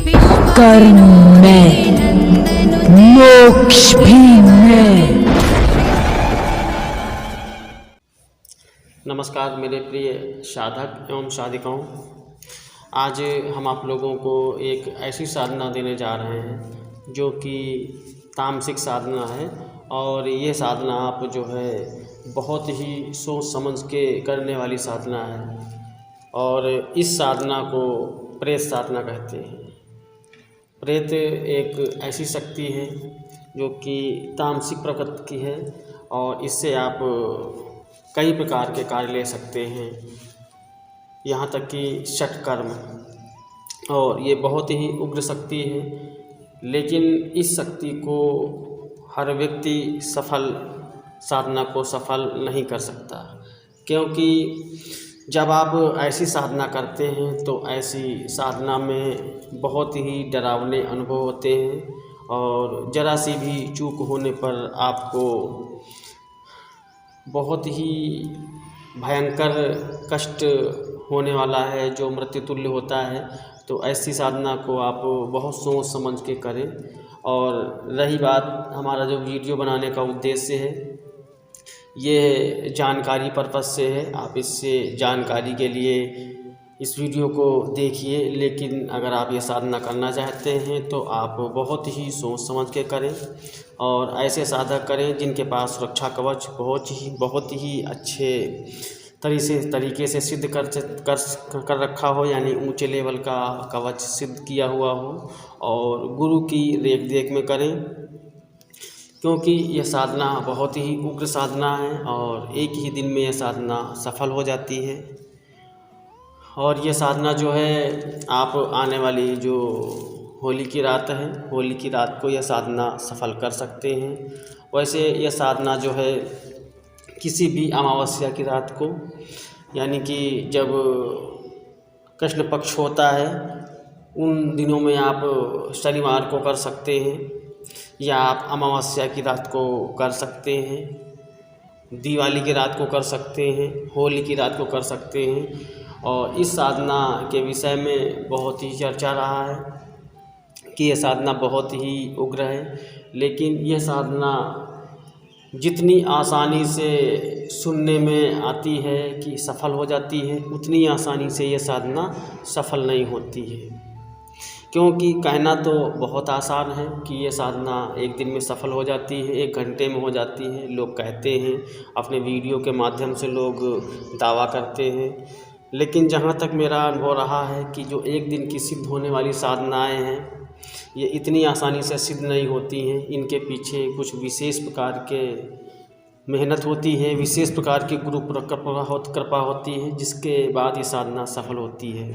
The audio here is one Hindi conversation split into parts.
कर्म में, मोक्ष भी में। नमस्कार मेरे प्रिय साधक एवं साधिकाओं। आज हम आप लोगों को एक ऐसी साधना देने जा रहे हैं जो कि तामसिक साधना है। और ये साधना आप जो है बहुत ही सोच समझ के करने वाली साधना है। और इस साधना को प्रेत साधना कहते हैं। प्रेत एक ऐसी शक्ति है जो कि तामसिक प्रकृति की है और इससे आप कई प्रकार के कार्य ले सकते हैं, यहाँ तक कि षटकर्म। और ये बहुत ही उग्र शक्ति है, लेकिन इस शक्ति को हर व्यक्ति साधना को सफल नहीं कर सकता, क्योंकि जब आप ऐसी साधना करते हैं तो ऐसी साधना में बहुत ही डरावने अनुभव होते हैं और ज़रा सी भी चूक होने पर आपको बहुत ही भयंकर कष्ट होने वाला है, जो मृत्यु तुल्य होता है। तो ऐसी साधना को आप बहुत सोच समझ के करें। और रही बात हमारा जो वीडियो बनाने का उद्देश्य है, ये जानकारी पर्पज़ से है। आप इससे जानकारी के लिए इस वीडियो को देखिए, लेकिन अगर आप ये साधना करना चाहते हैं तो आप बहुत ही सोच समझ के करें और ऐसे साधक करें जिनके पास सुरक्षा कवच बहुत ही अच्छे तरीके से सिद्ध कर रखा हो, यानी ऊंचे लेवल का कवच सिद्ध किया हुआ हो, और गुरु की रेख देख में करें, क्योंकि यह साधना बहुत ही उग्र साधना है और एक ही दिन में यह साधना सफल हो जाती है। और ये साधना जो है आप आने वाली जो होली की रात है, होली की रात को यह साधना सफल कर सकते हैं। वैसे यह साधना जो है किसी भी अमावस्या की रात को, यानी कि जब कृष्ण पक्ष होता है उन दिनों में आप शनिवार को कर सकते हैं, या आप अमावस्या की रात को कर सकते हैं, दिवाली की रात को कर सकते हैं, होली की रात को कर सकते हैं। और इस साधना के विषय में बहुत ही चर्चा रहा है कि यह साधना बहुत ही उग्र है, लेकिन यह साधना जितनी आसानी से सुनने में आती है कि सफल हो जाती है, उतनी आसानी से यह साधना सफल नहीं होती है। क्योंकि कहना तो बहुत आसान है कि ये साधना एक दिन में सफल हो जाती है, 1 घंटे में हो जाती है, लोग कहते हैं, अपने वीडियो के माध्यम से लोग दावा करते हैं। लेकिन जहाँ तक मेरा अनुभव रहा है कि जो एक दिन की सिद्ध होने वाली साधनाएं हैं, ये इतनी आसानी से सिद्ध नहीं होती हैं। इनके पीछे कुछ विशेष प्रकार के मेहनत होती है, विशेष प्रकार की गुरु कृपा होती है, जिसके बाद ये साधना सफल होती है।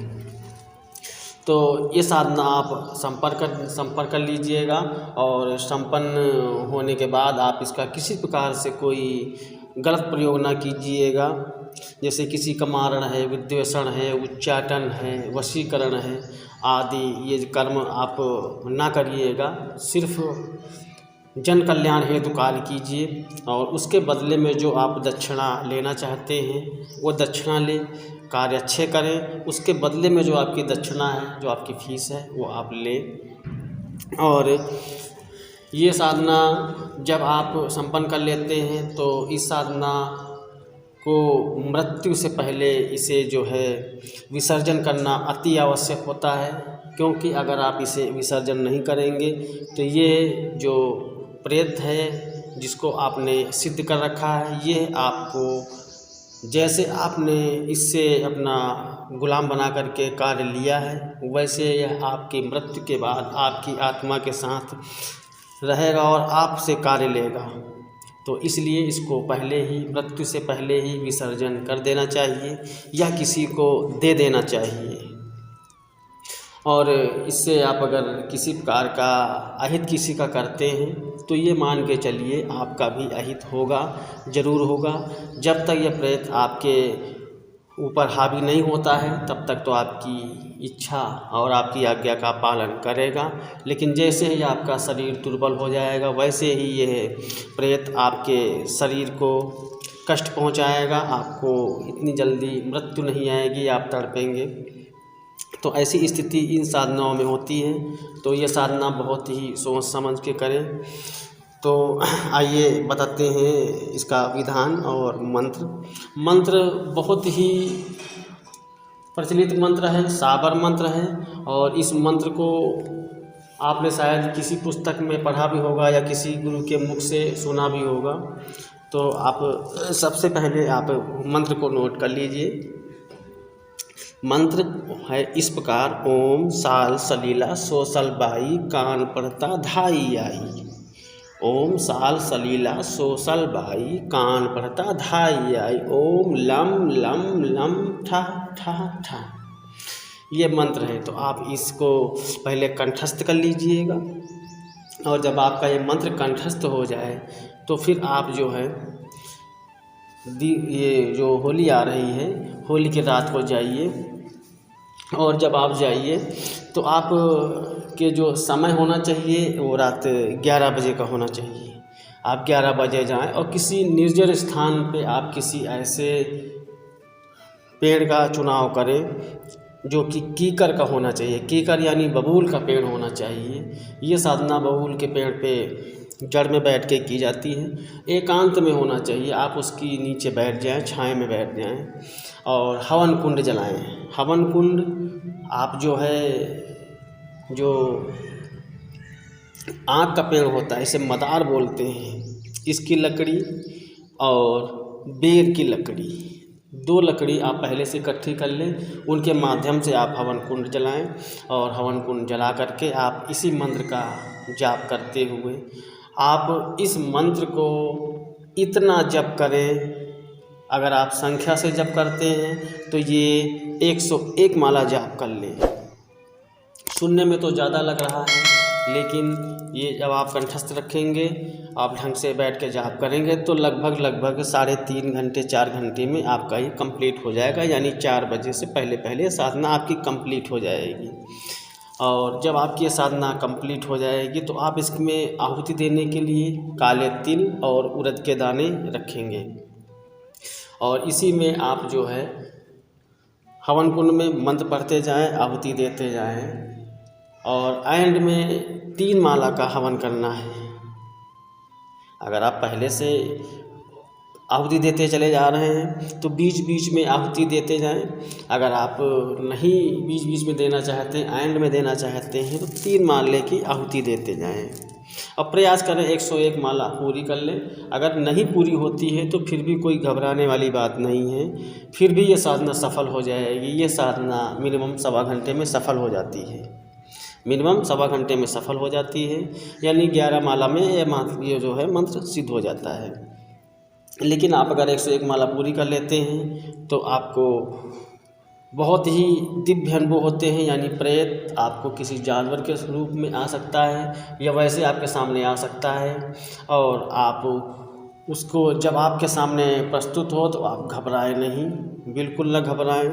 तो ये साधना आप संपर्क कर लीजिएगा, और संपन्न होने के बाद आप इसका किसी प्रकार से कोई गलत प्रयोग ना कीजिएगा। जैसे किसी का मारण है, विद्वेषण है, उच्चाटन है, वशीकरण है आदि, ये कर्म आप ना करिएगा। सिर्फ जन कल्याण हेतु कार्य कीजिए, और उसके बदले में जो आप दक्षिणा लेना चाहते हैं वो दक्षिणा लें, कार्य अच्छे करें। उसके बदले में जो आपकी दक्षिणा है, जो आपकी फीस है, वो आप लें। और ये साधना जब आप संपन्न कर लेते हैं तो इस साधना को मृत्यु से पहले इसे जो है विसर्जन करना अति आवश्यक होता है, क्योंकि अगर आप इसे विसर्जन नहीं करेंगे तो ये जो प्रेत है जिसको आपने सिद्ध कर रखा है, ये आपको जैसे आपने इससे अपना गुलाम बना करके कार्य लिया है, वैसे यह आपकी मृत्यु के बाद आपकी आत्मा के साथ रहेगा और आपसे कार्य लेगा। तो इसलिए इसको पहले ही, मृत्यु से पहले ही विसर्जन कर देना चाहिए या किसी को दे देना चाहिए। और इससे आप अगर किसी प्रकार का अहित किसी का करते हैं तो ये मान के चलिए आपका भी अहित होगा, ज़रूर होगा। जब तक यह प्रेत आपके ऊपर हावी नहीं होता है तब तक तो आपकी इच्छा और आपकी आज्ञा का पालन करेगा, लेकिन जैसे ही आपका शरीर दुर्बल हो जाएगा वैसे ही यह प्रेत आपके शरीर को कष्ट पहुंचाएगा। आपको इतनी जल्दी मृत्यु नहीं आएगी, आप तड़पेंगे। तो ऐसी स्थिति इन साधनाओं में होती है। तो ये साधना बहुत ही सोच समझ के करें। तो आइए बताते हैं इसका विधान और मंत्र बहुत ही प्रचलित मंत्र है, साबर मंत्र है। और इस मंत्र को आपने शायद किसी पुस्तक में पढ़ा भी होगा या किसी गुरु के मुख से सुना भी होगा। तो आप सबसे पहले आप मंत्र को नोट कर लीजिए। मंत्र है इस प्रकार, ओम साल सलीला सोसल बाई कान पड़ता धाई आई। ओम साल सलीला सोसल बाई कान पड़ता धाई आई। ओम लम लम लम ठा ठा ठा। ये मंत्र है। तो आप इसको पहले कंठस्थ कर लीजिएगा। और जब आपका ये मंत्र कंठस्थ हो जाए तो फिर आप जो है ये जो होली आ रही है, होली की रात को जाइए। और जब आप जाइए तो आप के जो समय होना चाहिए वो रात 11 बजे का होना चाहिए। आप 11 बजे जाएं और किसी निर्जन स्थान पे आप किसी ऐसे पेड़ का चुनाव करें जो कि कीकर का होना चाहिए। कीकर यानी बबूल का पेड़ होना चाहिए। ये साधना बबूल के पेड़ पे जड़ में बैठ के की जाती है। एकांत में होना चाहिए। आप उसकी नीचे बैठ जाएं, छाए में बैठ जाएं और हवन कुंड जलाएं। हवन कुंड आप जो है जो आँख का पेड़ होता है, इसे मदार बोलते हैं, इसकी लकड़ी और बेर की लकड़ी, 2 लकड़ी आप पहले से इकट्ठी कर लें। उनके माध्यम से आप हवन कुंड जलाएं और हवन कुंड जला करके आप इसी मंत्र का जाप करते हुए आप इस मंत्र को इतना जप करें। अगर आप संख्या से जप करते हैं तो ये 101 माला जाप कर लें। सुनने में तो ज़्यादा लग रहा है, लेकिन ये जब आप कंठस्थ रखेंगे, आप ढंग से बैठ के जाप करेंगे तो लगभग 3.5 घंटे 4 घंटे में आपका ये कंप्लीट हो जाएगा। यानी 4 बजे से पहले साधना आपकी कंप्लीट हो जाएगी। और जब आपकी ये साधना कंप्लीट हो जाएगी तो आप इसमें आहुति देने के लिए काले तिल और उड़द के दाने रखेंगे और इसी में आप जो है हवन कुंड में मंत्र पढ़ते जाएं, आहुति देते जाएं। और एंड में 3 माला का हवन करना है। अगर आप पहले से आहुति देते चले जा रहे हैं तो बीच बीच में आहुति देते जाएं। अगर आप नहीं बीच बीच में देना चाहते हैं, एंड में देना चाहते हैं, तो 3 माले की आहुति देते जाएं। और प्रयास करें 101 माला पूरी कर लें। अगर नहीं पूरी होती है तो फिर भी कोई घबराने वाली बात नहीं है, फिर भी ये साधना सफल हो जाएगी। ये साधना मिनिमम 1.25 घंटे में सफल हो जाती है। मिनिमम 1.25 घंटे में सफल हो जाती है। यानी 11 माला में ये जो है मंत्र सिद्ध हो जाता है। लेकिन आप अगर 101 माला पूरी कर लेते हैं तो आपको बहुत ही दिव्य अनुभव होते हैं। यानी प्रेत आपको किसी जानवर के रूप में आ सकता है या वैसे आपके सामने आ सकता है। और आप उसको जब आपके सामने प्रस्तुत हो तो आप घबराएं नहीं, बिल्कुल न घबराएं।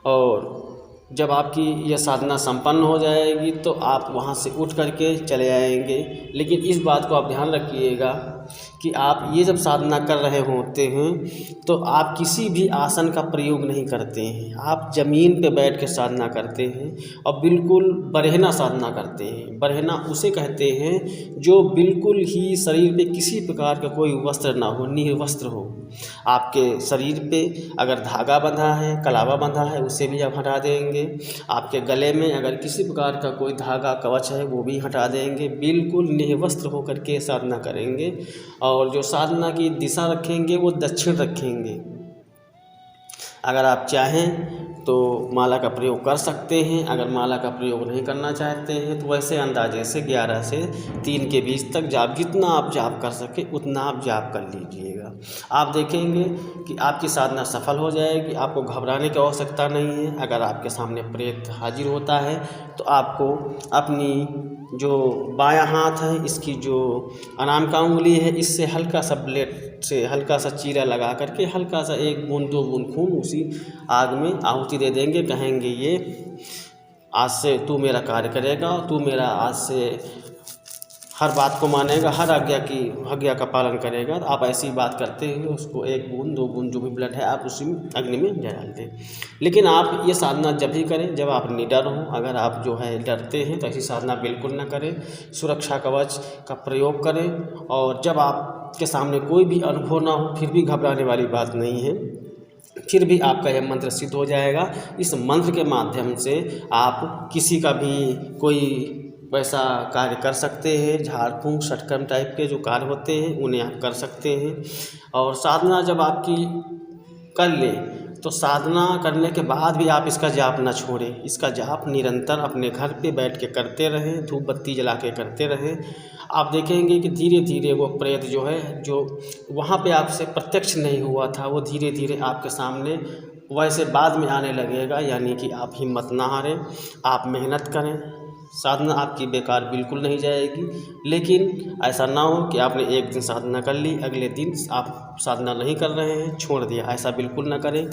और जब आपकी यह साधना संपन्न हो जाएगी तो आप वहाँ से उठ करके चले आएंगे। लेकिन इस बात को आप ध्यान रखिएगा कि आप ये जब साधना कर रहे होते हैं तो आप किसी भी आसन का प्रयोग नहीं करते हैं। आप ज़मीन पे बैठ के साधना करते हैं और बिल्कुल बरहना साधना करते हैं। बरहना उसे कहते हैं जो बिल्कुल ही शरीर पे किसी प्रकार का कोई वस्त्र ना हो, निर्वस्त्र हो। आपके शरीर पे अगर धागा बंधा है, कलावा बंधा है, उसे भी आप हटा देंगे। आपके गले में अगर किसी प्रकार का कोई धागा कवच है वो भी हटा देंगे। बिल्कुल निर्वस्त्र होकर के साधना करेंगे। और जो साधना की दिशा रखेंगे वो दक्षिण रखेंगे। अगर आप चाहें तो माला का प्रयोग कर सकते हैं। अगर माला का प्रयोग नहीं करना चाहते हैं तो वैसे अंदाजे से 11 से 3 के बीच तक जाप, जितना आप जाप कर सके उतना आप जाप कर लीजिएगा। आप देखेंगे कि आपकी साधना सफल हो जाएगी। आपको घबराने की आवश्यकता नहीं है। अगर आपके सामने प्रेत हाजिर होता है तो आपको अपनी जो बायां हाथ है, इसकी जो अनाम का उंगली है, इससे हल्का सा ब्लेड से हल्का सा चीरा लगा करके हल्का सा 1 बूंद 2 बूंद खून उसी आग में आहुति दे देंगे। कहेंगे ये आज से तू मेरा कार्य करेगा, तू मेरा आज से हर बात को मानेगा, हर आज्ञा का पालन करेगा। तो आप ऐसी बात करते हुए उसको 1 बूंद 2 बूंद जो भी ब्लड है आप उसी अग्नि में डाल दें। लेकिन आप ये साधना जब ही करें जब आप निडर हों। अगर आप जो है डरते हैं तो ऐसी साधना बिल्कुल ना करें। सुरक्षा कवच का प्रयोग करें, और जब आपके सामने कोई भी अनुभव ना हो फिर भी घबराने वाली बात नहीं है, फिर भी आपका यह मंत्र सिद्ध हो जाएगा। इस मंत्र के माध्यम से आप किसी का भी कोई वैसा कार्य कर सकते हैं। झाड़ फूँक षटकर्म टाइप के जो कार्य होते हैं उन्हें आप कर सकते हैं। और साधना जब आपकी कर लें तो साधना करने के बाद भी आप इसका जाप ना छोड़ें। इसका जाप निरंतर अपने घर पे बैठ के करते रहें, धूप बत्ती जला के करते रहें। आप देखेंगे कि धीरे धीरे वो प्रेत जो है, जो वहाँ पे आपसे प्रत्यक्ष नहीं हुआ था, वो धीरे धीरे आपके सामने वैसे बाद में आने लगेगा। यानी कि आप हिम्मत ना हारें, आप मेहनत करें, साधना आपकी बेकार बिल्कुल नहीं जाएगी। लेकिन ऐसा ना हो कि आपने एक दिन साधना कर ली, अगले दिन आप साधना नहीं कर रहे हैं, छोड़ दिया। ऐसा बिल्कुल ना करें।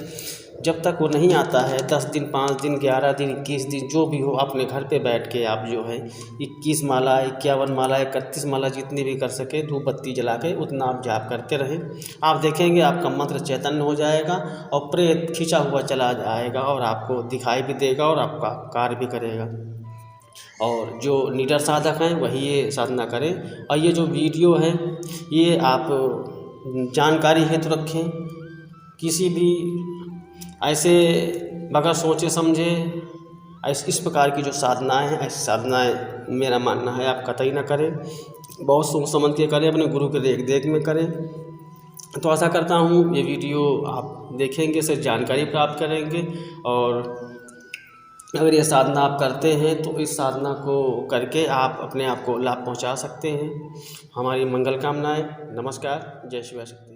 जब तक वो नहीं आता है 10 दिन 5 दिन 11 दिन 21 दिन जो भी हो, अपने घर पे बैठ के आप जो है 21 माला 51 माला 31 माला जितनी भी कर सके धूप बत्ती जला के उतना आप जाप करते रहें। आप देखेंगे आपका मंत्र चैतन्य हो जाएगा और प्रेत खींचा हुआ चला जाएगा और आपको दिखाई भी देगा और आपका कार्य भी करेगा। और जो निडर साधक हैं वही ये साधना करें। और ये जो वीडियो है ये आप जानकारी हेतु रखें। किसी भी ऐसे बगैर सोचे समझे इस प्रकार की जो साधनाएं हैं, ऐसी साधनाएं मेरा मानना है आप कतई ना करें। बहुत सोच समझ के करें, अपने गुरु के देख देख में करें। तो आशा करता हूँ ये वीडियो आप देखेंगे से जानकारी प्राप्त करेंगे। और अगर ये साधना आप करते हैं तो इस साधना को करके आप अपने आप को लाभ पहुंचा सकते हैं। हमारी मंगल कामनाएं। नमस्कार। जय शिव शक्ति।